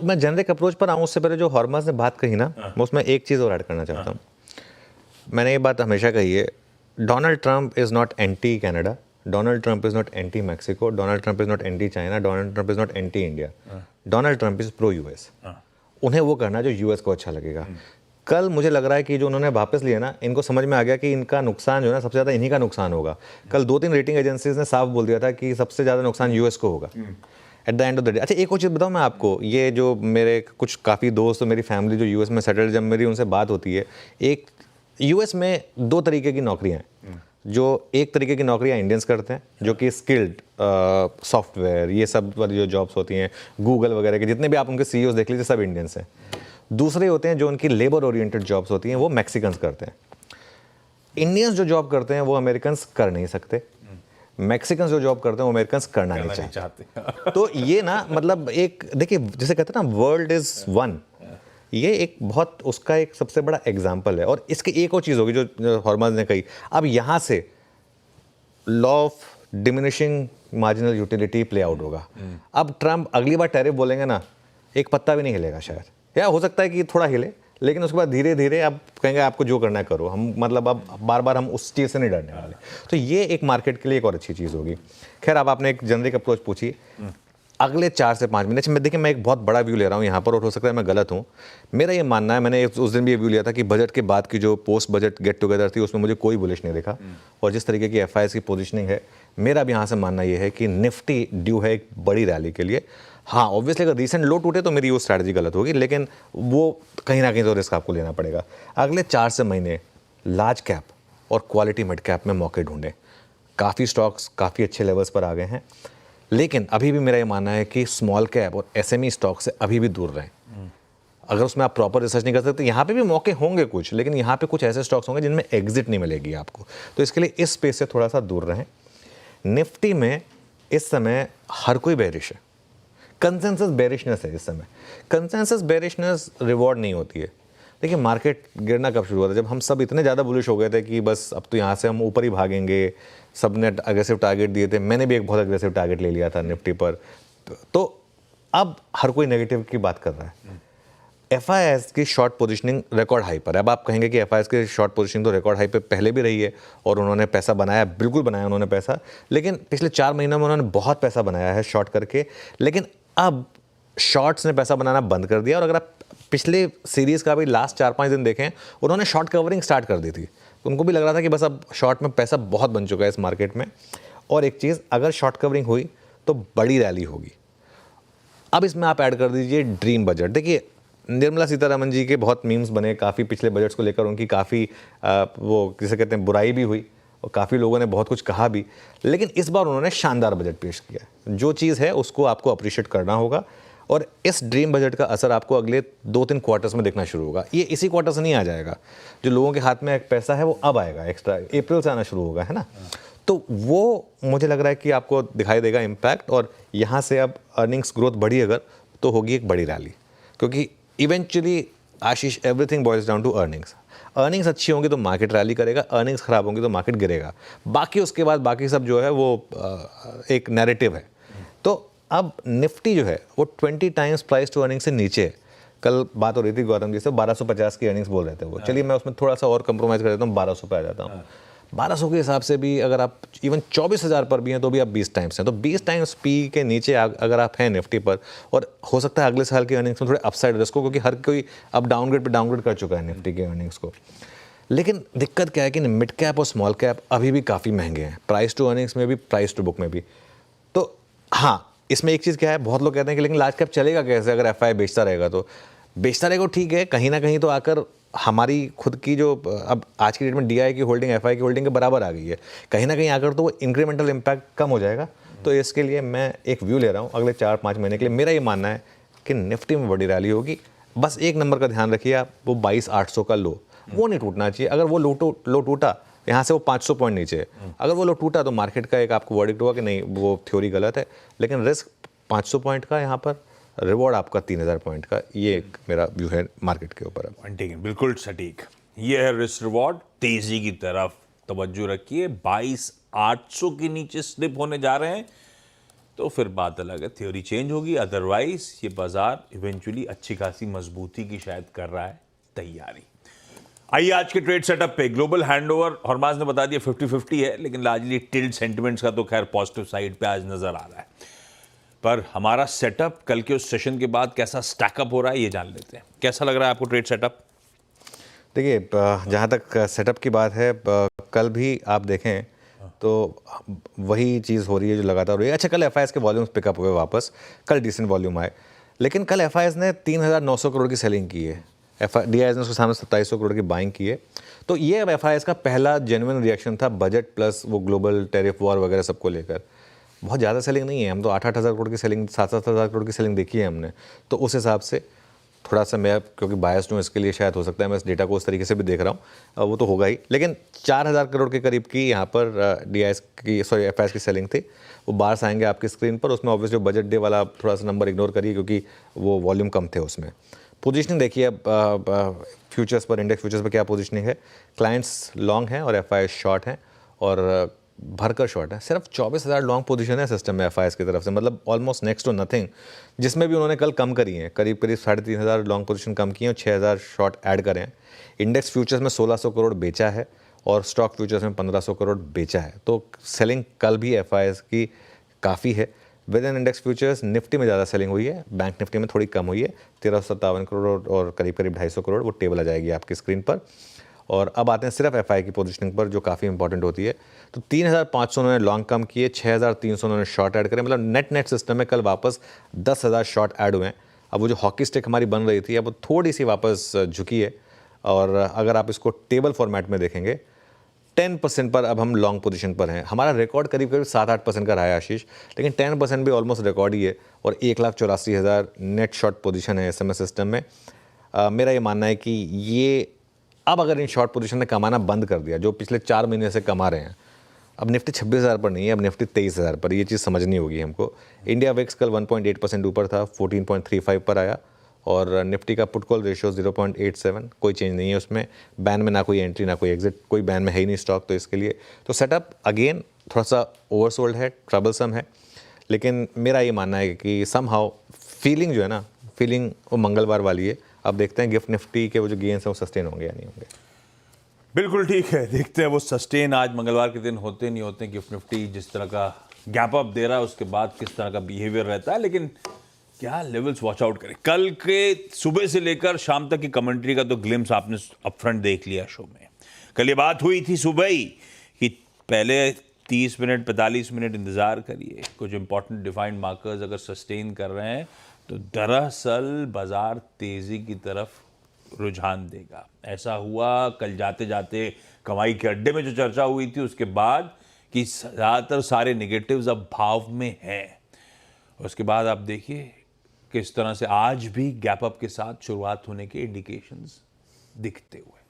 मैं generic approach पर आऊँ उससे पहले जो हॉर्मस ने बात कही ना, मैं उसमें एक चीज़ और ऐड करना चाहता हूँ। मैंने ये बात हमेशा कही है, Donald Trump is not anti Canada, Donald Trump is not anti Mexico, Donald Trump is not anti China, Donald Trump is not anti India, Donald Trump is pro US. उन्हें वो करना जो यूएस को अच्छा लगेगा। कल मुझे लग रहा है कि जो उन्होंने वापस लिया ना, इनको समझ में आ गया कि इनका नुकसान जो है ना, सबसे ज़्यादा इन्हीं का नुकसान होगा। कल 2-3 रेटिंग एजेंसीज ने साफ बोल दिया था कि सबसे ज़्यादा नुकसान यूएस को होगा at the end of the day. अच्छा, एक और चीज़ बताऊँ मैं आपको, ये जो मेरे कुछ काफ़ी दोस्त और मेरी फैमिली जो यूएस में सेटल्ड, जब मेरी उनसे बात होती है, एक यूएस में 2 तरीके की नौकरियाँ हैं। जो एक तरीके की नौकरियाँ इंडियंस करते हैं, जो कि स्किल्ड सॉफ्टवेयर ये सब वाली जो जॉब्स होती हैं, गूगल वगैरह के जितने भी आप उनके सीईओज देख लीजिए, सब इंडियंस हैं। दूसरे होते हैं जो उनकी लेबर ओरिएंटेड जॉब्स होती हैं, वो मैक्सिकन्स करते हैं। इंडियंस जो जॉब करते हैं वो अमेरिकन्स कर नहीं सकते, मैक्सिकन्स जो जॉब करते हैं वो अमेरिकन्स करना नहीं चाहते। तो ये ना मतलब एक देखिए, जैसे कहते हैं ना, वर्ल्ड इज वन, ये एक बहुत उसका एक सबसे बड़ा एग्जाम्पल है। और इसकी एक और चीज़ होगी जो हॉर्मस ने कही, अब यहाँ से law of diminishing marginal utility play out होगा। अब ट्रंप अगली बार टैरिफ बोलेंगे ना, एक पत्ता भी नहीं हिलेगा शायद, या हो सकता है कि थोड़ा हिले, लेकिन उसके बाद धीरे धीरे अब कहेंगे आपको जो करना है करो, हम मतलब अब बार बार हम उस चीज़ से नहीं डरने वाले। तो ये एक मार्केट के लिए एक और अच्छी चीज़ होगी। खैर, अब आपने एक जेनरिक अप्रोच पूछी, अगले 4 से 5 महीने में देखिए, मैं एक बहुत बड़ा व्यू ले रहा हूँ यहाँ पर, और हो सकता है मैं गलत हूँ। मेरा ये मानना है, मैंने उस दिन भी ये व्यू लिया था कि बजट के बाद की जो पोस्ट बजट गेट टुगेदर थी उसमें मुझे कोई बुलिश नहीं दिखा, और जिस तरीके की एफआईआईस की पोजीशनिंग है, मेरा भी यहाँ से मानना ये है कि निफ्टी ड्यू है एक बड़ी रैली के लिए। हाँ, ऑब्वियसली अगर रिसेंट लो टूटे तो मेरी वो स्ट्रैटेजी गलत होगी, लेकिन वो कहीं ना कहीं तो रिस्क आपको लेना पड़ेगा। अगले 4 से महीने लार्ज कैप और क्वालिटी मिड कैप में मौके ढूंढें। काफ़ी स्टॉक्स काफ़ी अच्छे लेवल्स पर आ गए हैं, लेकिन अभी भी मेरा ये मानना है कि स्मॉल कैप और एसएमई स्टॉक से अभी भी दूर रहें। अगर उसमें आप प्रॉपर रिसर्च नहीं कर सकते, यहाँ पे भी मौके होंगे कुछ, लेकिन यहाँ पे कुछ ऐसे स्टॉक्स होंगे जिनमें एग्जिट नहीं मिलेगी आपको, तो इसके लिए इस स्पेस से थोड़ा सा दूर रहें। निफ्टी में इस समय हर कोई बेरिश है, कंसेंसस बेरिशनेस है इस समय। कंसेंसस बेरिशनेस रिवॉर्ड नहीं होती है। देखिए, मार्केट गिरना कब शुरू हुआ था? जब हम सब इतने ज़्यादा बुलिश हो गए थे कि बस अब तो यहाँ से हम ऊपर ही भागेंगे, सब ने अग्रेसिव टारगेट दिए थे, मैंने भी एक बहुत अग्रेसिव टारगेट ले लिया था निफ्टी पर। तो अब हर कोई नेगेटिव की बात कर रहा है। एफआईआईएस की शॉर्ट पोजीशनिंग रिकॉर्ड हाई पर है। अब आप कहेंगे कि एफआईआईएस की शॉर्ट पोजीशनिंग तो रिकॉर्ड हाई पे पहले भी रही है, और उन्होंने पैसा बनाया, बिल्कुल बनाया उन्होंने पैसा, लेकिन पिछले 4 महीनों में उन्होंने बहुत पैसा बनाया है शॉर्ट करके। लेकिन अब शॉर्ट्स ने पैसा बनाना बंद कर दिया, और अगर आप पिछले सीरीज़ का भी लास्ट 4-5 दिन देखें, उन्होंने शॉर्ट कवरिंग स्टार्ट कर दी थी। उनको भी लग रहा था कि बस अब शॉर्ट में पैसा बहुत बन चुका है इस मार्केट में। और एक चीज़, अगर शॉर्ट कवरिंग हुई तो बड़ी रैली होगी। अब इसमें आप ऐड कर दीजिए ड्रीम बजट। देखिए, निर्मला सीतारमण जी के बहुत मीम्स बने, काफ़ी पिछले बजट्स को लेकर उनकी काफ़ी वो किसे कहते हैं बुराई भी हुई, और काफ़ी लोगों ने बहुत कुछ कहा भी, लेकिन इस बार उन्होंने शानदार बजट पेश किया। जो चीज़ है उसको आपको अप्रिशिएट करना होगा, और इस ड्रीम बजट का असर आपको अगले 2-3 क्वार्टर्स में देखना शुरू होगा। ये इसी क्वार्टर से नहीं आ जाएगा, जो लोगों के हाथ में एक पैसा है वो अब आएगा, एक्स्ट्रा अप्रैल से आना शुरू होगा, है ना। तो वो मुझे लग रहा है कि आपको दिखाई देगा इम्पैक्ट, और यहाँ से अब अर्निंग्स ग्रोथ बढ़ी अगर, तो होगी एक बड़ी रैली, क्योंकि eventually Ashish everything boils down to earnings. Earnings अच्छी होंगी तो मार्केट रैली करेगा, अर्निंग्स खराब होंगी तो मार्केट गिरेगा। बाकी उसके बाद बाकी सब जो है वो एक नैरेटिव है। तो अब निफ्टी जो है वो 20 टाइम्स प्राइस टू अर्निंग से नीचे है। कल बात हो रही थी गौतम जी से, 1250 की अर्निंग्स बोल रहे थे वो, चलिए मैं उसमें थोड़ा सा और कंप्रोमाइज़ कर देता हूँ, 1200 पे आ जाता हूँ। 1200 के हिसाब से भी अगर आप इवन 24,000 पर भी हैं तो भी आप 20 टाइम्स हैं, तो 20 टाइम्स पी के नीचे अगर आप हैं निफ्टी पर, और हो सकता है अगले साल की अर्निंग्स में थोड़े अपसाइड रिस्क हो, क्योंकि हर कोई अब डाउनग्रेड पे डाउनग्रेड कर चुका है निफ्टी की अर्निंग्स को। लेकिन दिक्कत क्या है कि मिड कैप और स्मॉल कैप अभी भी काफ़ी महंगे हैं, प्राइस टू अर्निंग्स में भी, प्राइस टू बुक में भी। तो हाँ, इसमें एक चीज़ क्या है, बहुत लोग कहते हैं कि लेकिन लार्ज कैप चलेगा कैसे अगर एफआई बेचता रहेगा, तो बेचता रहेगा ठीक है, कहीं ना कहीं तो आकर हमारी खुद की जो अब आज की डेट में डीआई की होल्डिंग एफआई की होल्डिंग के बराबर आ गई है, कहीं ना कहीं आकर तो वो इंक्रीमेंटल इम्पैक्ट कम हो जाएगा। तो इसके लिए मैं एक व्यू ले रहा हूँ अगले 4-5 महीने के लिए। मेरा ये मानना है कि निफ्टी में बड़ी रैली होगी। बस एक नंबर का ध्यान रखिए आप, वो 22,800 का लो वो नहीं टूटना चाहिए। अगर वो लो टूटा, यहाँ से वो 500 पॉइंट नीचे है, अगर वो लो टूटा तो मार्केट का एक आपको वर्डिक्ट हुआ कि नहीं वो थ्योरी गलत है, लेकिन रिस्क 500 पॉइंट का यहाँ पर, रिवॉर्ड आपका 3,000 पॉइंट का। ये एक मेरा व्यू है मार्केट के ऊपर। बिल्कुल सटीक, ये है रिस्क रिवॉर्ड। तेजी की तरफ तवज्जो रखिए, 22,800 के नीचे स्लिप होने जा रहे हैं। तो फिर बात अलग है, थ्योरी चेंज होगी। अदरवाइज ये बाजार इवेंचुअली अच्छी खासी मजबूती की शायद कर रहा है तैयारी। आइए आज के ट्रेड सेटअप पे। ग्लोबल हैंडओवर हॉर्मज़ ने बता दिया 50-50 है, लेकिन लार्जली टिल्ट सेंटिमेंट्स का तो खैर पॉजिटिव साइड पे आज नजर आ रहा है। पर हमारा सेटअप कल के उस सेशन के बाद कैसा स्टैकअप हो रहा है ये जान लेते हैं। कैसा लग रहा है आपको ट्रेड सेटअप? देखिए, जहाँ तक सेटअप की बात है, कल भी आप देखें तो वही चीज़ हो रही है जो लगातार हो रही है। अच्छा, कल एफआईएस के वॉल्यूम्स पिकअप हुए वापस, कल डिसेंट वॉल्यूम आए, लेकिन कल एफआईएस ने 3,900 करोड़ की सेलिंग की है। डीआईएस ने उसके सामने 2700 करोड़ की बाइंग की है। तो ये अब एफआईएस का पहला जेन्युइन रिएक्शन था बजट प्लस वो ग्लोबल टैरिफ वॉर वगैरह सबको लेकर। बहुत ज़्यादा सेलिंग नहीं है, हम तो 8-8 हज़ार करोड़ की सेलिंग, 7-7 हज़ार करोड़ की सेलिंग देखी है हमने। तो उस हिसाब से थोड़ा सा मैं, क्योंकि बायस्ड हूँ इसके लिए शायद हो सकता है मैं इस डेटा को उस तरीके से भी देख रहा हूँ, वो तो होगा ही। लेकिन 4,000 करोड़ के करीब की यहाँ पर एफआईएस की सेलिंग थी। वो बाहर से आएंगे आपकी स्क्रीन पर। उसमें ऑब्वियसली बजट डे वाला थोड़ा सा नंबर इग्नोर करिए, क्योंकि वो वॉल्यूम कम थे उसमें। पोजीशनिंग देखिए अब फ्यूचर्स पर, इंडेक्स फ्यूचर्स पर क्या पोजीशनिंग है। क्लाइंट्स लॉन्ग हैं और एफआईएस शॉर्ट हैं, और भरकर शॉर्ट है। सिर्फ 24,000 लॉन्ग पोजीशन है सिस्टम में एफआईएस की तरफ से, मतलब ऑलमोस्ट नेक्स्ट टू नथिंग, जिसमें भी उन्होंने कल कम करी है। करीब 3,500 लॉन्ग पोजीशन कम की हैं और 6,000 शॉर्ट ऐड करें हैं। इंडेक्स फ्यूचर्स में 1,600 करोड़ बेचा है और स्टॉक फ्यूचर्स में 1,500 करोड़ बेचा है। तो सेलिंग कल भी एफआईएस की काफ़ी है। With in index futures Nifty में ज़्यादा सेलिंग हुई है, बैंक निफ्टी में थोड़ी कम हुई है, 1,357 करोड़ और करीब 250 करोड़। वो टेबल आ जाएगी आपकी स्क्रीन पर। और अब आते हैं सिर्फ एफआई की पोजीशनिंग पर, जो काफ़ी इंपॉर्टेंट होती है। तो 3,500 उन्होंने लॉन्ग कम किए, 6,300 उन्होंने शॉर्ट ऐड करे। मतलब नेट सिस्टम में कल वापस 10,000 शॉर्ट ऐड हुए हैं। अब वो जो हॉकी स्टिक हमारी बन रही थी, अब वो थोड़ी सी वापस झुकी है। और अगर आप इसको टेबल फॉर्मेट में देखेंगे, 10% पर अब हम लॉन्ग पोजीशन पर हैं। हमारा रिकॉर्ड करीब करीब 7-8% का रहा है आशीष, लेकिन 10% भी ऑलमोस्ट रिकॉर्ड ही है। और 1,84,000 नेट शॉर्ट पोजीशन है एसएमएस सिस्टम में। मेरा ये मानना है कि ये अब अगर इन शॉर्ट पोजीशन ने कमाना बंद कर दिया, जो पिछले 4 महीने से कमा रहे हैं, अब निफ्टी 26,000 पर नहीं है, अब निफ्टी 23,000 पर। ये चीज़ समझनी होगी हमको। इंडिया विक्स कल 1.8% ऊपर था, 14.35 पर आया। और निफ्टी का पुट कॉल रेशियो 0.87, कोई चेंज नहीं है उसमें। बैन में ना कोई एंट्री ना कोई एग्जिट, कोई बैन में है ही नहीं स्टॉक, तो इसके लिए तो सेटअप अगेन थोड़ा सा ओवरसोल्ड है, ट्रबलसम है। लेकिन मेरा ये मानना है कि समहाउ फीलिंग जो है ना, फीलिंग वो मंगलवार वाली है। अब देखते हैं गिफ्ट निफ्टी के वो जो गेन्स हैं वो सस्टेन होंगे या नहीं होंगे। बिल्कुल ठीक है, देखते हैं वो सस्टेन आज मंगलवार के दिन होते नहीं होते। गिफ्ट निफ्टी जिस तरह का गैप अप दे रहा है, उसके बाद किस तरह का बिहेवियर रहता है, लेकिन क्या लेवल्स वॉच आउट करें। कल के सुबह से लेकर शाम तक की कमेंट्री का तो ग्लिम्स आपने अपफ्रंट देख लिया शो में। कल ये बात हुई थी सुबह ही कि पहले 30 मिनट 45 मिनट इंतजार करिए, कुछ इंपॉर्टेंट डिफाइंड मार्कर्स अगर सस्टेन कर रहे हैं तो दरअसल बाजार तेजी की तरफ रुझान देगा। ऐसा हुआ कल जाते जाते कमाई के अड्डे में जो चर्चा हुई थी उसके बाद कि ज़्यादातर सारे निगेटिव्स अब भाव में हैं। उसके बाद आप देखिए किस तरह से आज भी गैप अप के साथ शुरुआत होने के इंडिकेशंस दिखते हुए।